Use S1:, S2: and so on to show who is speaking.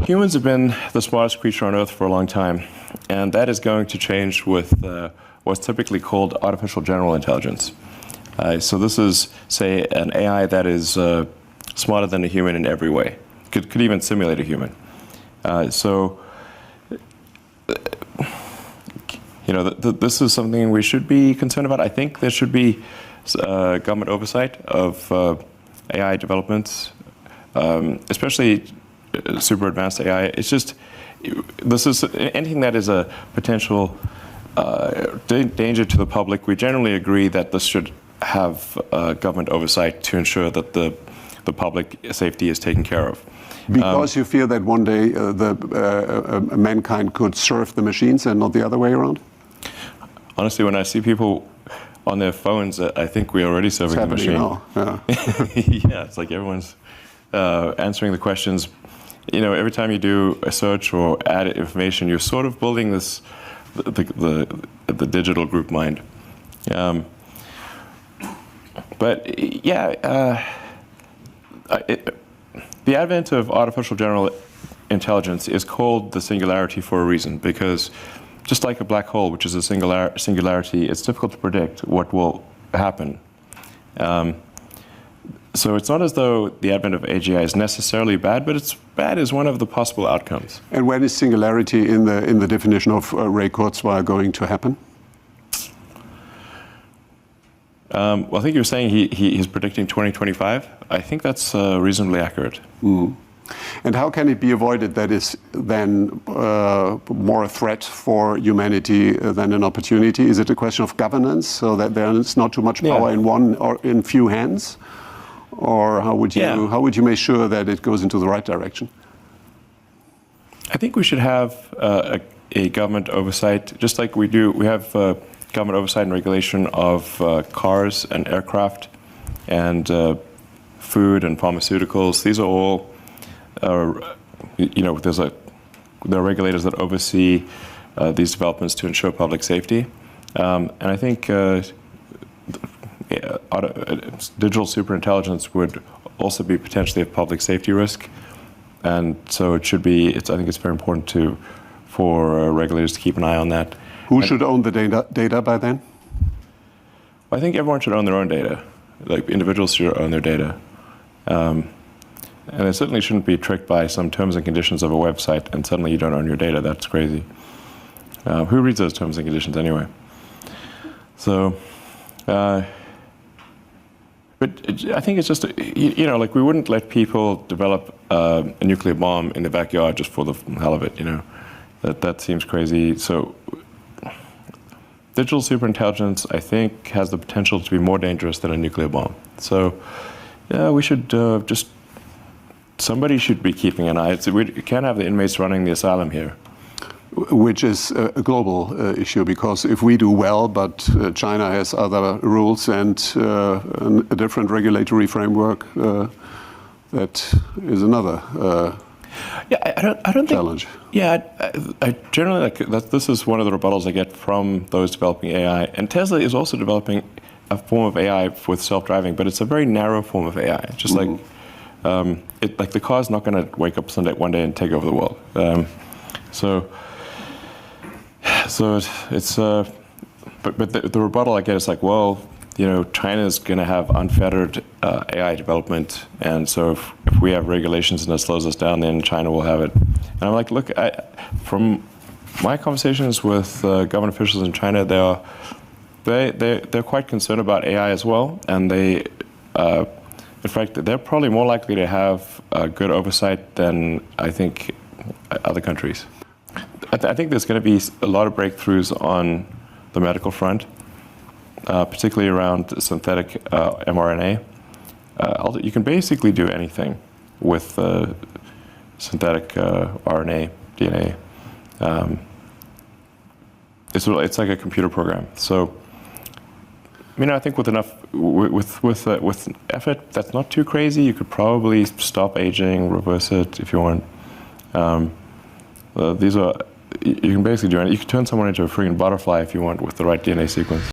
S1: Humans have been the smartest creature on Earth for a long time, and that is going to change with what's typically called artificial general intelligence. So this is, say, an AI that is smarter than a human in every way. Could even simulate a human. This is something we should be concerned about. I think there should be government oversight of AI developments, especially super advanced AI. It's just, this is anything that is a potential danger to the public. We generally agree that this should have government oversight to ensure that the public safety is taken care of.
S2: Because you fear that one day mankind could serve the machines and not the other way around?
S1: Honestly, when I see people on their phones, I think we're already serving the machine.
S2: Now. Yeah.
S1: Yeah, it's like everyone's answering the questions. You know, every time you do a search or add information, you're sort of building this, the digital group mind. The advent of artificial general intelligence is called the singularity for a reason, because just like a black hole, which is a singularity, it's difficult to predict what will happen. So it's not as though the advent of AGI is necessarily bad, but it's bad as one of the possible outcomes.
S2: And when is singularity in the definition of Ray Kurzweil going to happen?
S1: Well, I think you were saying he's predicting 2025. I think that's reasonably accurate.
S2: Mm. And how can it be avoided that is then more a threat for humanity than an opportunity? Is it a question of governance, so that there is not too much power in one or in few hands? Or how would you make sure that it goes into the right direction?
S1: I think we should have a government oversight, just like we do. We have government oversight and regulation of cars and aircraft and food and pharmaceuticals. These are all, there are regulators that oversee these developments to ensure public safety. And I think digital superintelligence would also be potentially a public safety risk. And so it should be, I think it's very important for regulators to keep an eye on that.
S2: Who should own the data by then?
S1: I think everyone should own their own data. Like individuals should own their data. And it certainly shouldn't be tricked by some terms and conditions of a website and suddenly you don't own your data. That's crazy. Who reads those terms and conditions anyway? So, but I think it's just, like we wouldn't let people develop a nuclear bomb in the backyard just for the hell of it, That seems crazy. So digital superintelligence, I think, has the potential to be more dangerous than a nuclear bomb. So, yeah, we should somebody should be keeping an eye. We can't have the inmates running the asylum here.
S2: Which is a global issue, because if we do well, but China has other rules and a different regulatory framework, that is another
S1: I don't
S2: challenge.
S1: I generally like that. This is one of the rebuttals I get from those developing AI. And Tesla is also developing a form of AI with self-driving, but it's a very narrow form of AI. Just like the car's not going to wake up one day and take over the world. But the rebuttal I get is like, well, China's going to have unfettered AI development, and so if we have regulations and it slows us down, then China will have it. And I'm like, look, from my conversations with government officials in China, they're quite concerned about AI as well, and in fact, they're probably more likely to have good oversight than I think other countries. I think there's going to be a lot of breakthroughs on the medical front. Particularly around synthetic mRNA. You can basically do anything with synthetic RNA, DNA. It's like a computer program. So, I think with effort, that's not too crazy. You could probably stop aging, reverse it if you want. You can basically do anything. You can turn someone into a freaking butterfly if you want with the right DNA sequence.